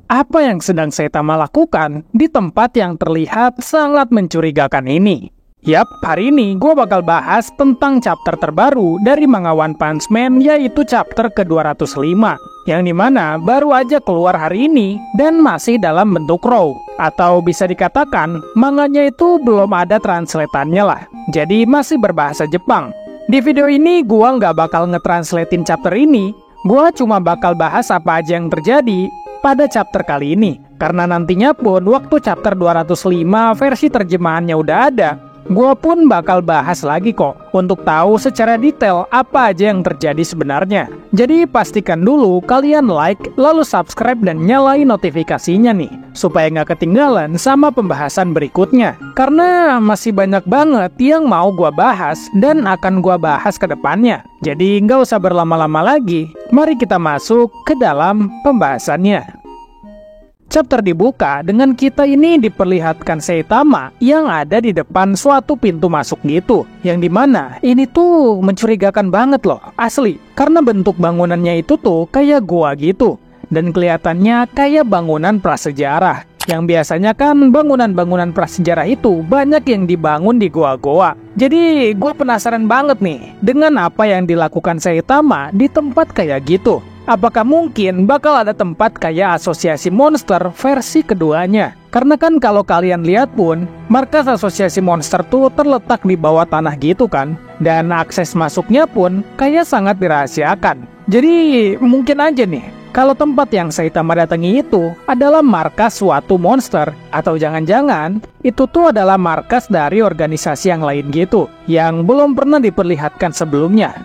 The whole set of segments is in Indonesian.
apa yang sedang Saitama lakukan di tempat yang terlihat sangat mencurigakan ini? Yap, hari ini gue bakal bahas tentang chapter terbaru dari manga One Punch Man, yaitu chapter ke-205, yang dimana baru aja keluar hari ini dan masih dalam bentuk raw. Atau bisa dikatakan, manganya itu belum ada translatannya lah, jadi masih berbahasa Jepang. Di video ini gue nggak bakal ngetranslatein chapter ini, gue cuma bakal bahas apa aja yang terjadi pada chapter kali ini. Karena nantinya pun waktu chapter 205 versi terjemahannya udah ada, gue pun bakal bahas lagi kok untuk tahu secara detail apa aja yang terjadi sebenarnya. Jadi pastikan dulu kalian like, lalu subscribe dan nyalain notifikasinya nih, supaya nggak ketinggalan sama pembahasan berikutnya. Karena masih banyak banget yang mau gue bahas dan akan gue bahas ke depannya. Jadi nggak usah berlama-lama lagi, mari kita masuk ke dalam pembahasannya. Chapter dibuka dengan kita ini diperlihatkan Saitama yang ada di depan suatu pintu masuk gitu, yang dimana ini tuh mencurigakan banget loh, asli. Karena bentuk bangunannya itu tuh kayak gua gitu, dan kelihatannya kayak bangunan prasejarah. Yang biasanya kan bangunan-bangunan prasejarah itu banyak yang dibangun di goa-goa. Jadi gue penasaran banget nih dengan apa yang dilakukan Saitama di tempat kayak gitu. Apakah mungkin bakal ada tempat kayak asosiasi monster versi keduanya? Karena kan kalau kalian lihat pun, markas asosiasi monster tuh terletak di bawah tanah gitu kan. Dan akses masuknya pun kayak sangat dirahasiakan. Jadi mungkin aja nih, kalau tempat yang Saitama datangi itu adalah markas suatu monster, atau jangan-jangan itu tuh adalah markas dari organisasi yang lain gitu, yang belum pernah diperlihatkan sebelumnya.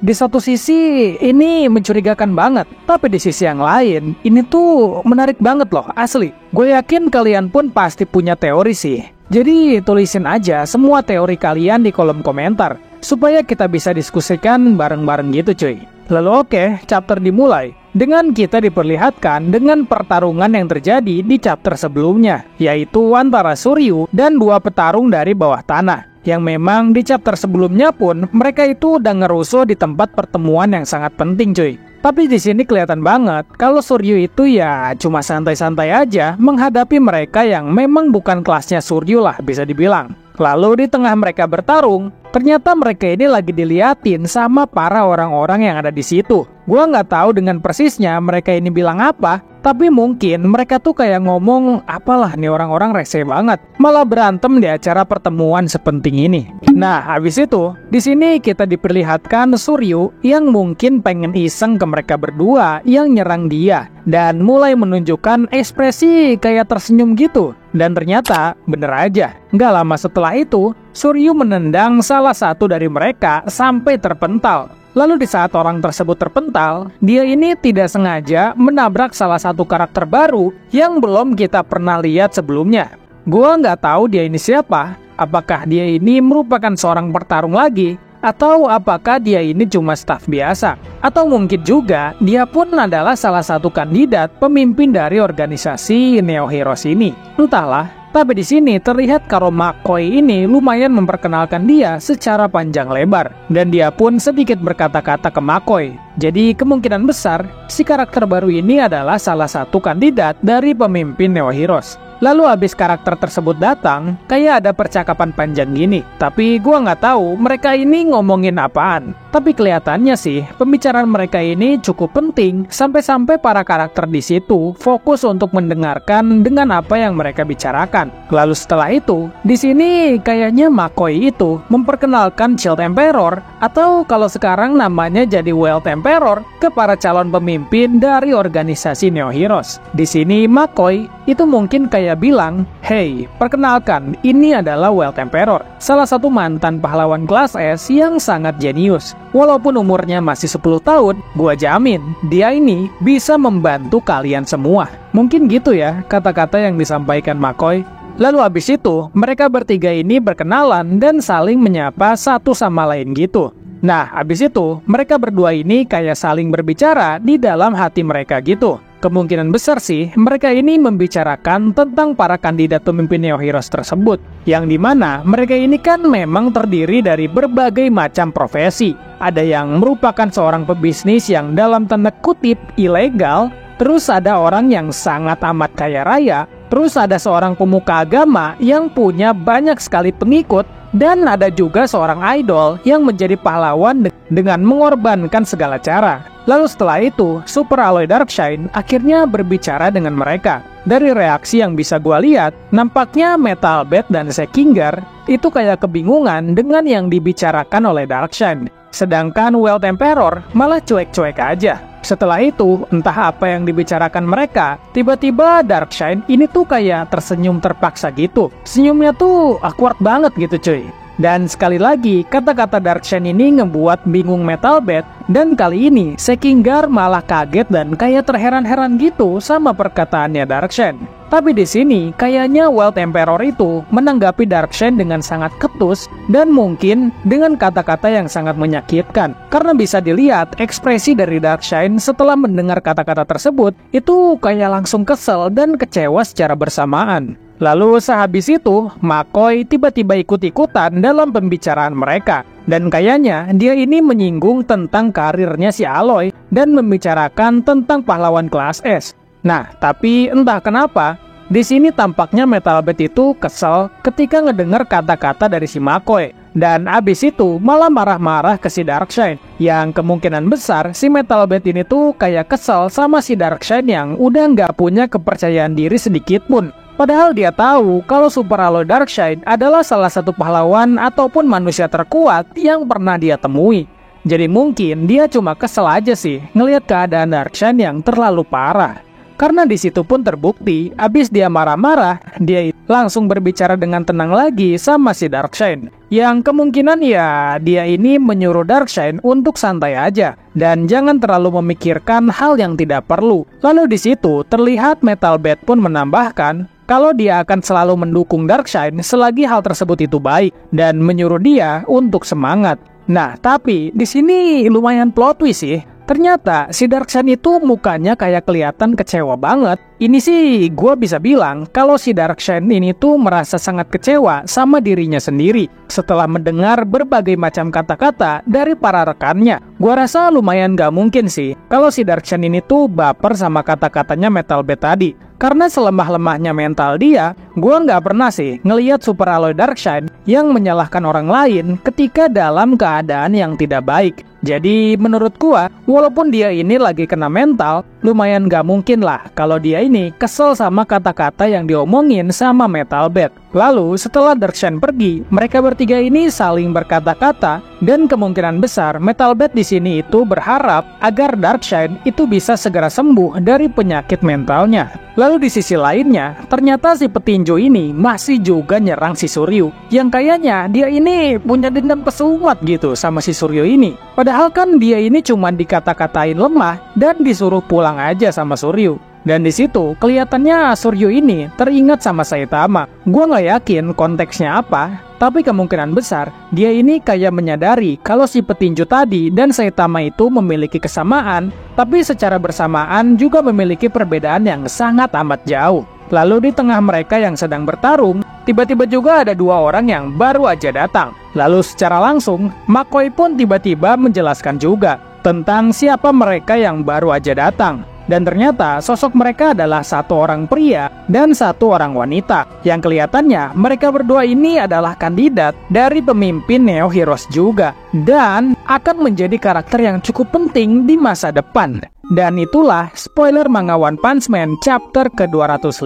Di satu sisi ini mencurigakan banget, tapi di sisi yang lain ini tuh menarik banget loh, asli. Gue yakin kalian pun pasti punya teori sih. Jadi tulisin aja semua teori kalian di kolom komentar, supaya kita bisa diskusikan bareng-bareng gitu cuy. Lalu oke, chapter dimulai dengan kita diperlihatkan dengan pertarungan yang terjadi di chapter sebelumnya, yaitu antara Suryu dan dua petarung dari bawah tanah. Yang memang di chapter sebelumnya pun mereka itu udah ngerusuh di tempat pertemuan yang sangat penting cuy. Tapi di sini kelihatan banget kalau Suryu itu ya cuma santai-santai aja menghadapi mereka yang memang bukan kelasnya Suryu lah bisa dibilang. Lalu di tengah mereka bertarung, ternyata mereka ini lagi diliatin sama para orang-orang yang ada di situ. Gua nggak tahu dengan persisnya mereka ini bilang apa, tapi mungkin mereka tuh kayak ngomong, apalah nih orang-orang rese banget, malah berantem di acara pertemuan sepenting ini. Nah, habis itu, di sini kita diperlihatkan Suryu yang mungkin pengen iseng ke mereka berdua yang nyerang dia, dan mulai menunjukkan ekspresi kayak tersenyum gitu. Dan ternyata bener aja, nggak lama setelah itu, Suryu menendang salah satu dari mereka sampai terpental. Lalu di saat orang tersebut terpental, dia ini tidak sengaja menabrak salah satu karakter baru yang belum kita pernah lihat sebelumnya. Gua nggak tahu dia ini siapa, apakah dia ini merupakan seorang petarung lagi, atau apakah dia ini cuma staf biasa, atau mungkin juga dia pun adalah salah satu kandidat pemimpin dari organisasi Neo Heroes ini. Entahlah. Tapi di sini terlihat kalau McCoy ini lumayan memperkenalkan dia secara panjang lebar, dan dia pun sedikit berkata-kata ke McCoy. Jadi kemungkinan besar si karakter baru ini adalah salah satu kandidat dari pemimpin Neo Heroes. Lalu habis karakter tersebut datang, kayak ada percakapan panjang gini. Tapi gua nggak tahu mereka ini ngomongin apaan. Tapi kelihatannya sih pembicaraan mereka ini cukup penting sampai-sampai para karakter di situ fokus untuk mendengarkan dengan apa yang mereka bicarakan. Lalu setelah itu, di sini kayaknya McCoy itu memperkenalkan Shield Emperor, atau kalau sekarang namanya jadi Wild Emperor, ke para calon pemimpin dari organisasi Neo Heroes. Di sini McCoy itu mungkin kayak bilang, "Hey, perkenalkan, ini adalah Wild Emperor, salah satu mantan pahlawan kelas S yang sangat jenius. Walaupun umurnya masih 10 tahun, gua jamin dia ini bisa membantu kalian semua." Mungkin gitu ya kata-kata yang disampaikan McCoy. Lalu habis itu, mereka bertiga ini berkenalan dan saling menyapa satu sama lain gitu. Nah, habis itu, mereka berdua ini kayak saling berbicara di dalam hati mereka gitu. Kemungkinan besar sih, mereka ini membicarakan tentang para kandidat pemimpin Neo Heroes tersebut. Yang dimana mereka ini kan memang terdiri dari berbagai macam profesi. Ada yang merupakan seorang pebisnis yang dalam tanda kutip ilegal, terus ada orang yang sangat amat kaya raya, terus ada seorang pemuka agama yang punya banyak sekali pengikut, dan ada juga seorang idol yang menjadi pahlawan dengan mengorbankan segala cara. Lalu setelah itu, Super Alloy Darkshine akhirnya berbicara dengan mereka. Dari reaksi yang bisa gua lihat, nampaknya Metal Bat dan Sekinger itu kayak kebingungan dengan yang dibicarakan oleh Darkshine. Sedangkan Wild Emperor malah cuek-cuek aja. Setelah itu, entah apa yang dibicarakan mereka, tiba-tiba Darkshine ini tuh kayak tersenyum terpaksa gitu. Senyumnya tuh awkward banget gitu cuy. Dan sekali lagi, kata-kata Darkshine ini ngebuat bingung Metal Bat, dan kali ini Sekinger malah kaget dan kayak terheran-heran gitu sama perkataannya Darkshine. Tapi di sini kayaknya Wild Emperor itu menanggapi Darkshine dengan sangat ketus dan mungkin dengan kata-kata yang sangat menyakitkan. Karena bisa dilihat ekspresi dari Darkshine setelah mendengar kata-kata tersebut itu kayak langsung kesel dan kecewa secara bersamaan. Lalu sehabis itu, McCoy tiba-tiba ikut-ikutan dalam pembicaraan mereka. Dan kayaknya dia ini menyinggung tentang karirnya si Alloy dan membicarakan tentang pahlawan kelas S. Nah, tapi entah kenapa, di sini tampaknya Metal Bat itu kesel ketika ngedengar kata-kata dari si McCoy. Dan abis itu malah marah-marah ke si Darkshine. Yang kemungkinan besar si Metal Bat ini tuh kayak kesel sama si Darkshine yang udah nggak punya kepercayaan diri sedikit pun. Padahal dia tahu kalau Super Alloy Darkshine adalah salah satu pahlawan ataupun manusia terkuat yang pernah dia temui. Jadi mungkin dia cuma kesel aja sih ngelihat keadaan Darkshine yang terlalu parah. Karena di situ pun terbukti, abis dia marah-marah, dia langsung berbicara dengan tenang lagi sama si Darkshine. Yang kemungkinan ya dia ini menyuruh Darkshine untuk santai aja dan jangan terlalu memikirkan hal yang tidak perlu. Lalu di situ terlihat Metal Bat pun menambahkan kalau dia akan selalu mendukung Darkshine selagi hal tersebut itu baik dan menyuruh dia untuk semangat. Nah, tapi di sini lumayan plot twist sih. Ternyata si Darkshine itu mukanya kayak kelihatan kecewa banget. Ini sih gue bisa bilang kalau si Darkshine ini tuh merasa sangat kecewa sama dirinya sendiri setelah mendengar berbagai macam kata-kata dari para rekannya. Gue rasa lumayan gak mungkin sih kalau si Darkshine ini tuh baper sama kata-katanya Metal Bat tadi. Karena selemah-lemahnya mental dia, gue nggak pernah sih ngelihat Super Alloy Darkshine yang menyalahkan orang lain ketika dalam keadaan yang tidak baik. Jadi menurut gua, walaupun dia ini lagi kena mental, lumayan gak mungkin lah kalau dia ini kesel sama kata-kata yang diomongin sama Metal Bat. Lalu setelah Darkshine pergi, mereka bertiga ini saling berkata-kata dan kemungkinan besar Metal Bat di sini itu berharap agar Darkshine itu bisa segera sembuh dari penyakit mentalnya. Lalu di sisi lainnya, ternyata si petinju ini masih juga nyerang si Suryu yang kayaknya dia ini punya dendam pesumat gitu sama si Suryu ini. Padahal kan dia ini cuma dikata-katain lemah dan disuruh pulang aja sama Suryu. Dan di situ kelihatannya Suryu ini teringat sama Saitama. Gua nggak yakin konteksnya apa, tapi kemungkinan besar dia ini kayak menyadari kalau si petinju tadi dan Saitama itu memiliki kesamaan, tapi secara bersamaan juga memiliki perbedaan yang sangat amat jauh. Lalu di tengah mereka yang sedang bertarung, tiba-tiba juga ada dua orang yang baru aja datang. Lalu secara langsung, McCoy pun tiba-tiba menjelaskan juga tentang siapa mereka yang baru aja datang. Dan ternyata sosok mereka adalah satu orang pria dan satu orang wanita. Yang kelihatannya mereka berdua ini adalah kandidat dari pemimpin Neo Heroes juga. Dan akan menjadi karakter yang cukup penting di masa depan. Dan itulah spoiler manga One Punch Man chapter ke-205.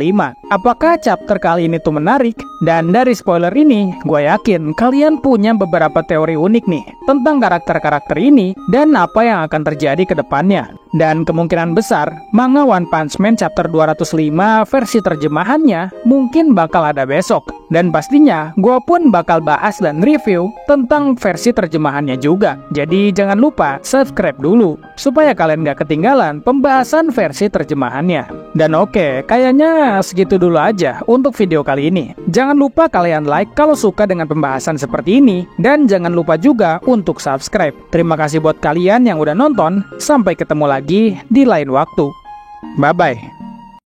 Apakah chapter kali ini tuh menarik? Dan dari spoiler ini, gue yakin kalian punya beberapa teori unik nih tentang karakter-karakter ini dan apa yang akan terjadi ke depannya. Dan kemungkinan besar, manga One Punch Man chapter 205 versi terjemahannya mungkin bakal ada besok. Dan pastinya, gue pun bakal bahas dan review tentang versi terjemahannya juga. Jadi jangan lupa subscribe dulu, supaya kalian gak ketinggalan pembahasan versi terjemahannya. Dan oke, kayaknya segitu dulu aja untuk video kali ini. Jangan lupa kalian like kalau suka dengan pembahasan seperti ini. Dan jangan lupa juga untuk subscribe. Terima kasih buat kalian yang udah nonton. Sampai ketemu lagi di lain waktu. Bye-bye.